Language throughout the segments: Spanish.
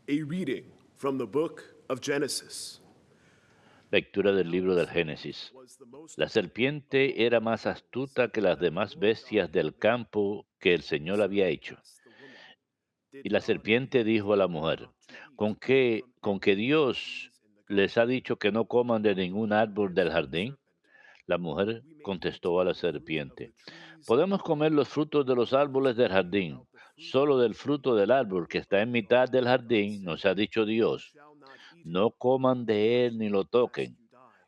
A reading from the book of Genesis. Lectura del libro del Génesis. La serpiente era más astuta que las demás bestias del campo que el Señor había hecho. Y la serpiente dijo a la mujer, ¿con qué Dios les ha dicho que no coman de ningún árbol del jardín? La mujer contestó a la serpiente, podemos comer los frutos de los árboles del jardín, solo del fruto del árbol que está en mitad del jardín nos ha dicho Dios, no coman de él ni lo toquen,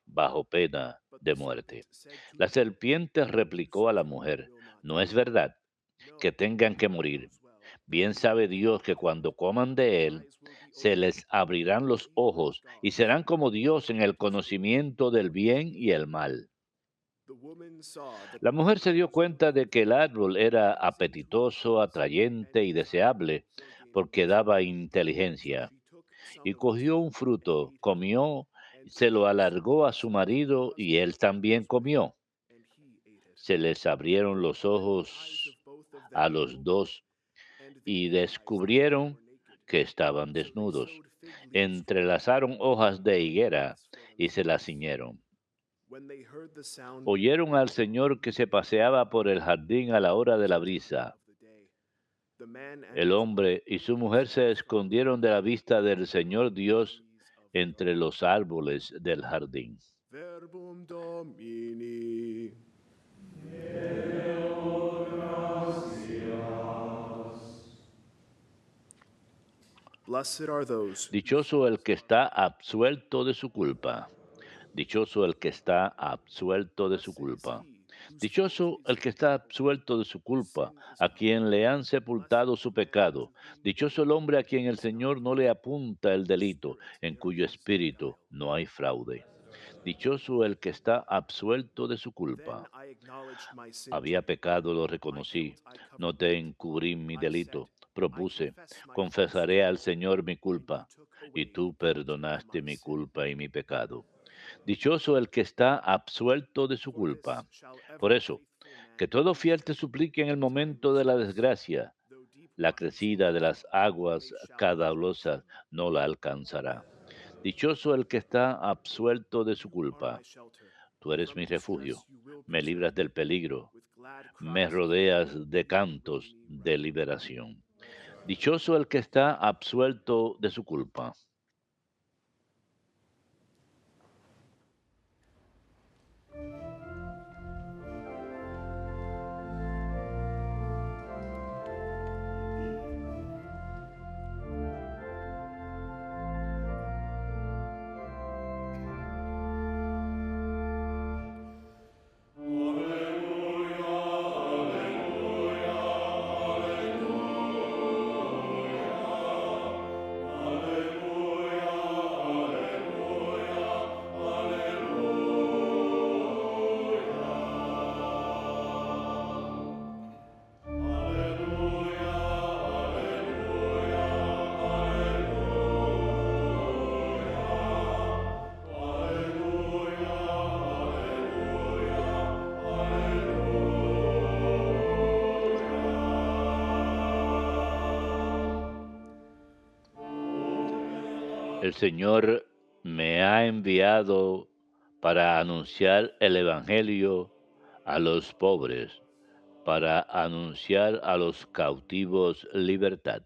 bajo pena de muerte. La serpiente replicó a la mujer, no es verdad que tengan que morir. Bien sabe Dios que cuando coman de él, se les abrirán los ojos y serán como Dios en el conocimiento del bien y el mal. La mujer se dio cuenta de que el árbol era apetitoso, atrayente y deseable, porque daba inteligencia, y cogió un fruto, comió, se lo alargó a su marido y él también comió. Se les abrieron los ojos a los dos y descubrieron que estaban desnudos. Entrelazaron hojas de higuera y se las ciñeron. Oyeron al Señor que se paseaba por el jardín a la hora de la brisa. El hombre y su mujer se escondieron de la vista del Señor Dios entre los árboles del jardín. Verbum Domini. Blessed are those whose Dichoso el sins que are está forgiven. absuelto de su culpa. Dichoso el que está absuelto de su Blessed is culpa. he whose fault Dichoso is el que está forgiven, absuelto de su whose culpa, sin is a quien covered. le han Blessed sepultado is su the man pecado. to whom the Dichoso el Lord hombre a quien el has not Señor no le imputed apunta el his delito, spirit. en There cuyo is no espíritu guile. no hay fraude. Dichoso el que está absuelto de su Then culpa. I acknowledged my sin to Había you. pecado, lo My reconocí. guilt I No covered with te you. encubrí mi I said, delito. I Propuse, confess my faults to confesaré al you, Señor mi and you culpa, took y away tú the guilt of perdonaste my mi sin. culpa y mi pecado. Dichoso el que está absuelto de su For this culpa. shall Por every eso, faithful man que todo do fiel for te me suplique en in el the time of momento de la distress. desgracia. Though deep La waters may crecida de fail, las aguas they shall not caudalosas overflow. no la alcanzará. Dichoso el que está absuelto de su You are my culpa. shelter. Tú eres From mi distress refugio. you will Me preserve libras me. del peligro. With glad Me cries of joy rodeas de you will bring cantos me de running. liberación. Dichoso el que está absuelto de su culpa. El Señor me ha enviado para anunciar el Evangelio a los pobres, para anunciar a los cautivos libertad.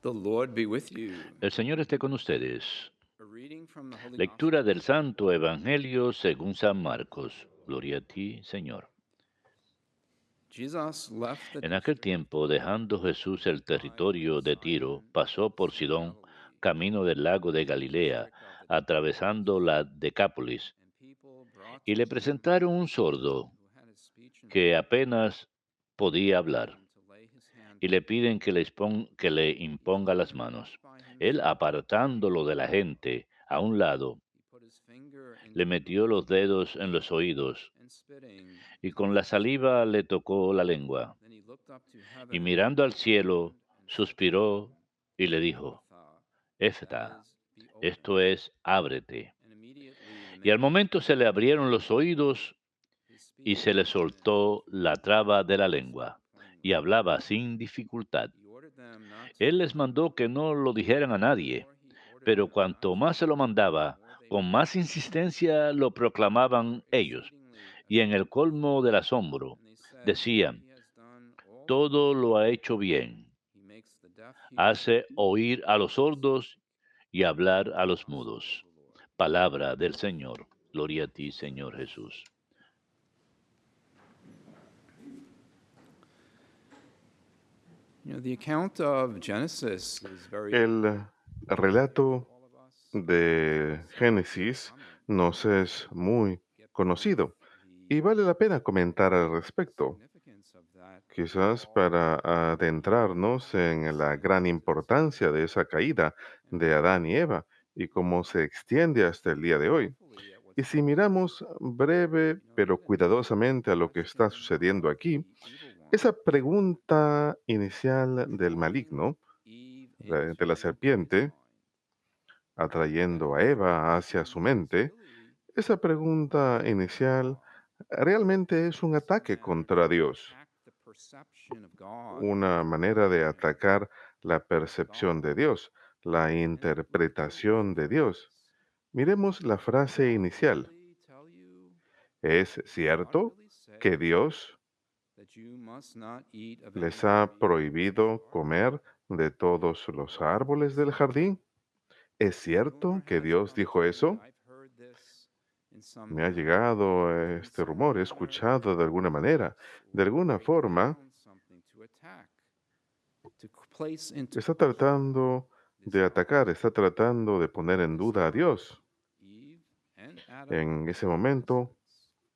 The Lord be with you. El Señor esté con ustedes. A reading from the Holy Lectura Gospel del Santo Evangelio según San Marcos. Gloria a ti, Señor. Jesus left the En aquel district tiempo, dejando Jesús el by way of territorio de Tiro, Sidon pasó por through Sidón, Galilee camino del lago de into the Galilea, district of the Decapolis. atravesando la Decápolis, And people brought y to le him presentaron un every sordo who had his speech que impaired, apenas podía begging hablar, him to lay his hand y on le him. piden que le He imponga told las them to keep manos. by him Él, so that he apartándolo might de la hear. gente a un lado, He put his finger le into the metió man's los dedos en ears los oídos and spitting, y con la saliva le tocó la lengua. then he looked up to Y heaven, mirando al cielo, and spoke to suspiró them, y le dijo, Ephphatha, that Éfeta, is, be esto open. es, ábrete. And immediately the Y al man momento se le opened abrieron los oídos his y speech se le began soltó la traba de la and lengua, spoke y plainly. hablaba sin dificultad. He ordered them not to Él tell les mandó anyone, que no lo dijeran a nadie, more he ordered pero them not cuanto to más se lo speak, the mandaba, more they con would. más insistencia lo They were proclamaban ellos, exceedingly y en el astonished, colmo del asombro and they said, decían, he has done all todo things lo ha well. hecho bien, He makes the deaf hear hace oír a and the los dumb speak. sordos y hablar a The los gospel of mudos. the Lord. Palabra del Señor. Gloria a ti, Señor Jesús. You know, the account of Genesis is very El relato de Génesis nos es muy conocido y vale la pena comentar al respecto, quizás para adentrarnos en la gran importancia de esa caída de Adán y Eva y cómo se extiende hasta el día de hoy. Y si miramos breve pero cuidadosamente a lo que está sucediendo aquí, esa pregunta inicial del maligno, de la serpiente, atrayendo a Eva hacia su mente, esa pregunta inicial realmente es un ataque contra Dios, una manera de atacar la percepción de Dios, la interpretación de Dios. Miremos la frase inicial. ¿Es cierto que Dios les ha prohibido comer de todos los árboles del jardín? ¿Es cierto que Dios dijo eso? Me ha llegado este rumor, he escuchado de alguna manera, de alguna forma, está tratando de atacar, está tratando de poner en duda a Dios. En ese momento,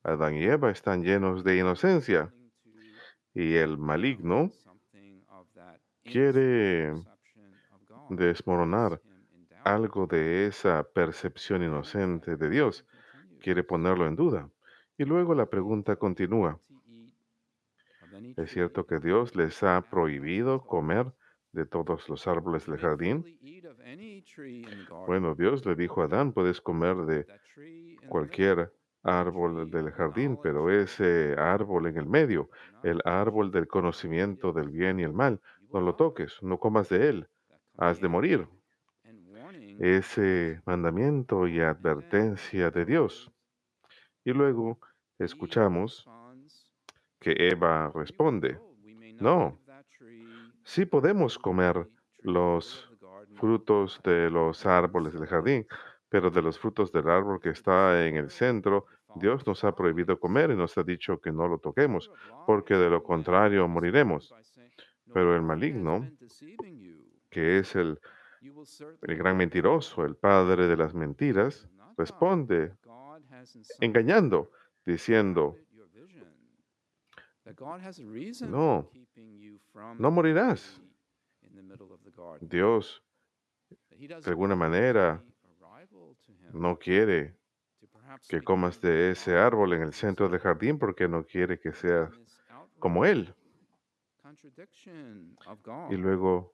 Adán y Eva están llenos de inocencia y el maligno quiere desmoronar algo de esa percepción inocente de Dios, quiere ponerlo en duda. Y luego la pregunta continúa. ¿Es cierto que Dios les ha prohibido comer de todos los árboles del jardín? Bueno, Dios le dijo a Adán, puedes comer de cualquier árbol del jardín, pero ese árbol en el medio, el árbol del conocimiento del bien y el mal, no lo toques, no comas de él, has de morir. Ese mandamiento y advertencia de Dios. Y luego escuchamos que Eva responde, no, sí podemos comer los frutos de los árboles del jardín, pero de los frutos del árbol que está en el centro, Dios nos ha prohibido comer y nos ha dicho que no lo toquemos, porque de lo contrario moriremos. Pero el maligno, que es el gran mentiroso, el padre de las mentiras, responde engañando, diciendo, no, no morirás. Dios, de alguna manera, no quiere que comas de ese árbol en el centro del jardín porque no quiere que seas como Él. Y luego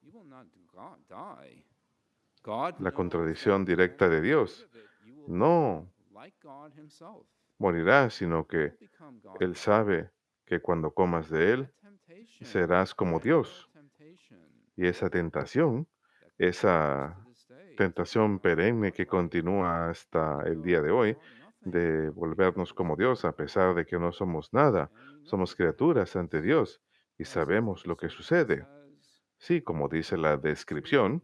la contradicción directa de Dios. No morirás, sino que Él sabe que cuando comas de Él, serás como Dios. Y esa tentación perenne que continúa hasta el día de hoy, de volvernos como Dios, a pesar de que no somos nada, somos criaturas ante Dios y sabemos lo que sucede. Sí, como dice la descripción,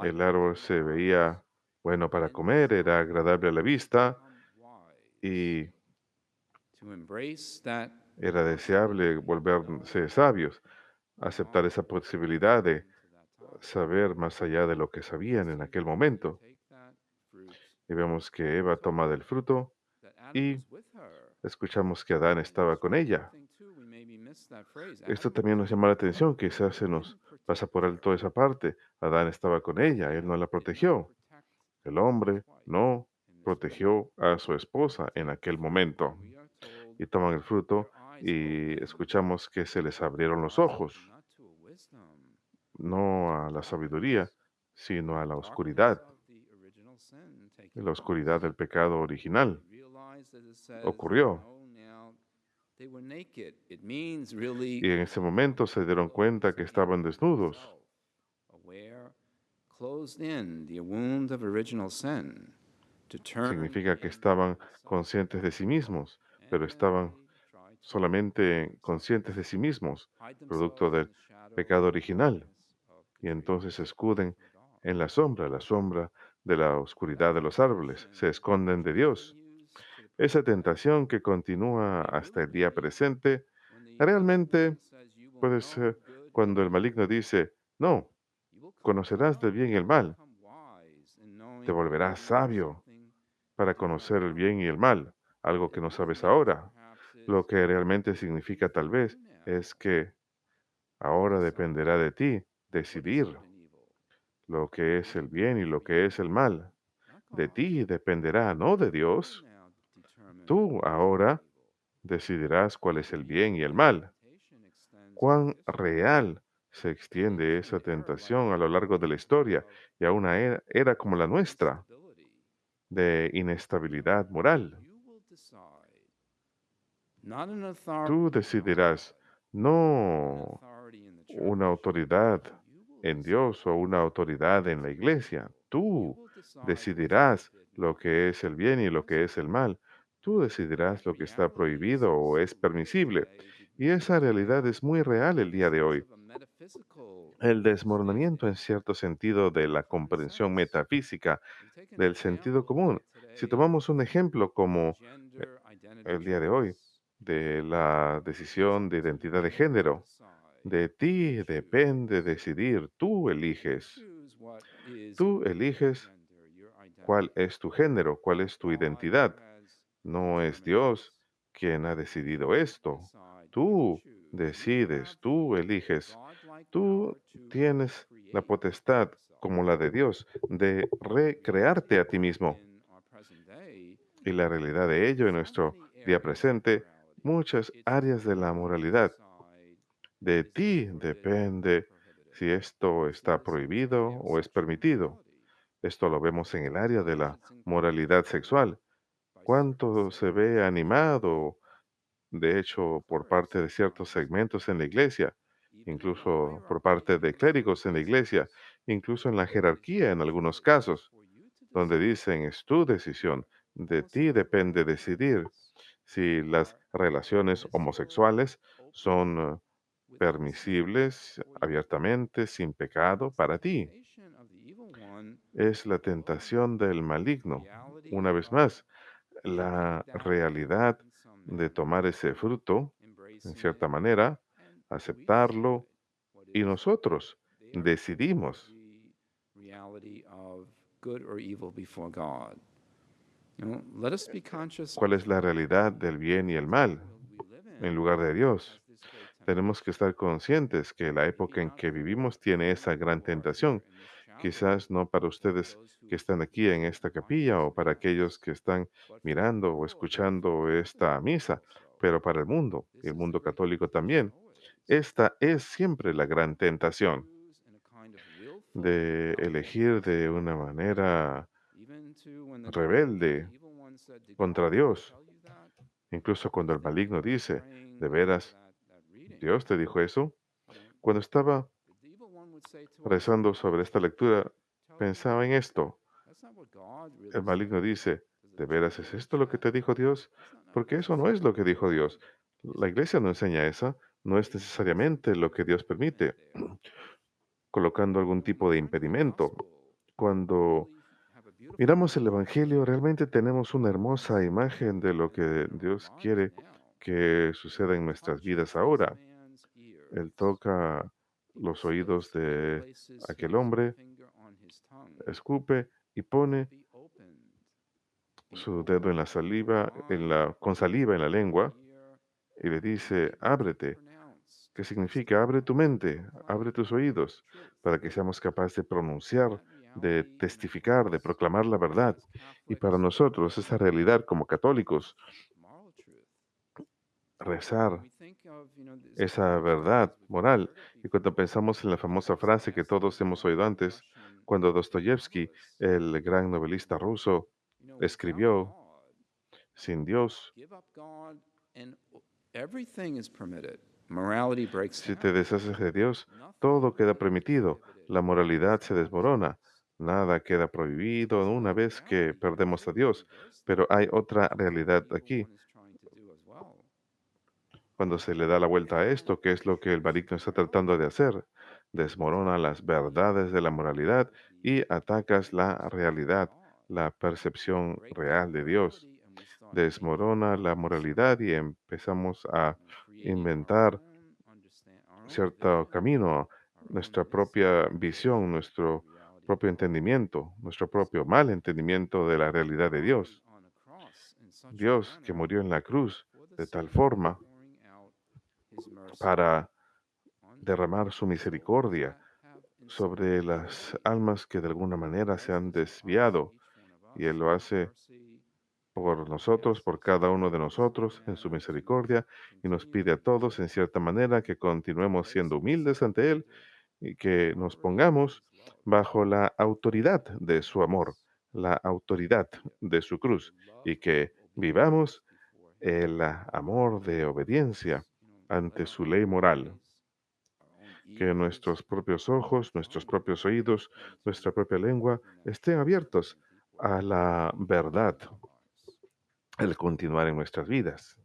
el árbol se veía bueno para comer, era agradable a la vista y era deseable volverse sabios, aceptar esa posibilidad de saber más allá de lo que sabían en aquel momento. Y vemos que Eva toma del fruto y escuchamos que Adán estaba con ella. Esto también nos llama la atención, quizás se nos pasa por alto esa parte. Adán estaba con ella, él no la protegió. El hombre, no. protegió a su esposa en aquel momento. Y toman el fruto y escuchamos que se les abrieron los ojos, no a la sabiduría, sino a la oscuridad del pecado original. Ocurrió. Y en ese momento se dieron cuenta que estaban desnudos. Significa que estaban conscientes de sí mismos, pero estaban solamente conscientes de sí mismos, producto del pecado original. Y entonces se escuden en la sombra de la oscuridad de los árboles, se esconden de Dios. Esa tentación que continúa hasta el día presente, realmente puede ser cuando el maligno dice, no, conocerás del bien y el mal, te volverás sabio para conocer el bien y el mal, algo que no sabes ahora. Lo que realmente significa tal vez es que ahora dependerá de ti decidir lo que es el bien y lo que es el mal. De ti dependerá, no de Dios. Tú ahora decidirás cuál es el bien y el mal. Cuán real se extiende esa tentación a lo largo de la historia y a una era como la nuestra de inestabilidad moral. Tú decidirás, no una autoridad en Dios o una autoridad en la iglesia. Tú decidirás lo que es el bien y lo que es el mal. Tú decidirás lo que está prohibido o es permisible. Y esa realidad es muy real el día de hoy. El desmoronamiento en cierto sentido de la comprensión metafísica del sentido común. Si tomamos un ejemplo como eh, el día de hoy, de la decisión de identidad de género, de ti depende decidir, tú eliges cuál es tu género, cuál es tu identidad. No es Dios quien ha decidido esto. Tú decides, tú eliges, tú tienes la potestad, como la de Dios, de recrearte a ti mismo. Y la realidad de ello en nuestro día presente, muchas áreas de la moralidad. De ti depende si esto está prohibido o es permitido. Esto lo vemos en el área de la moralidad sexual. ¿Cuánto se ve animado, de hecho, por parte de ciertos segmentos en la iglesia, incluso por parte de clérigos en la iglesia, incluso en la jerarquía en algunos casos, donde dicen es tu decisión, de ti depende decidir si las relaciones homosexuales son permisibles abiertamente, sin pecado para ti? Es la tentación del maligno. Una vez más, la realidad de tomar ese fruto, en cierta manera, aceptarlo, y nosotros decidimos cuál es la realidad del bien y el mal en lugar de Dios. Tenemos que estar conscientes que la época en que vivimos tiene esa gran tentación. Quizás no para ustedes que están aquí en esta capilla o para aquellos que están mirando o escuchando esta misa, pero para y el mundo católico también. Esta es siempre la gran tentación de elegir de una manera rebelde contra Dios. Incluso cuando el maligno dice, ¿de veras Dios te dijo eso? Cuando estaba rezando sobre esta lectura, pensaba en esto. El maligno dice, ¿de veras es esto lo que te dijo Dios? Porque eso no es lo que dijo Dios. La iglesia no enseña eso, no es necesariamente lo que Dios permite, colocando algún tipo de impedimento. Cuando miramos el Evangelio, realmente tenemos una hermosa imagen de lo que Dios quiere que suceda en nuestras vidas ahora. Él toca los oídos de aquel hombre, escupe y pone su dedo en la saliva, con saliva en la lengua, y le dice, ábrete. ¿Qué significa? Abre tu mente, abre tus oídos, para que seamos capaces de pronunciar de testificar, de proclamar la verdad. Y para nosotros, esa realidad como católicos, rezar esa verdad moral. Y cuando pensamos en la famosa frase que todos hemos oído antes, cuando Dostoyevsky, el gran novelista ruso, escribió, sin Dios, si te deshaces de Dios, todo queda permitido, la moralidad se desmorona, nada queda prohibido una vez que perdemos a Dios. Pero hay otra realidad aquí. Cuando se le da la vuelta a esto, ¿qué es lo que el maligno está tratando de hacer? Desmorona las verdades de la moralidad y atacas la realidad, la percepción real de Dios. Desmorona la moralidad y empezamos a inventar cierto camino, nuestra propia visión, nuestro propio entendimiento, nuestro propio mal entendimiento de la realidad de Dios. Dios que murió en la cruz de tal forma para derramar su misericordia sobre las almas que de alguna manera se han desviado, y Él lo hace por nosotros, por cada uno de nosotros, en su misericordia, y nos pide a todos, en cierta manera, que continuemos siendo humildes ante Él y que nos pongamos bajo la autoridad de su amor, la autoridad de su cruz, y que vivamos el amor de obediencia ante su ley moral. Que nuestros propios ojos, nuestros propios oídos, nuestra propia lengua estén abiertos a la verdad al continuar en nuestras vidas.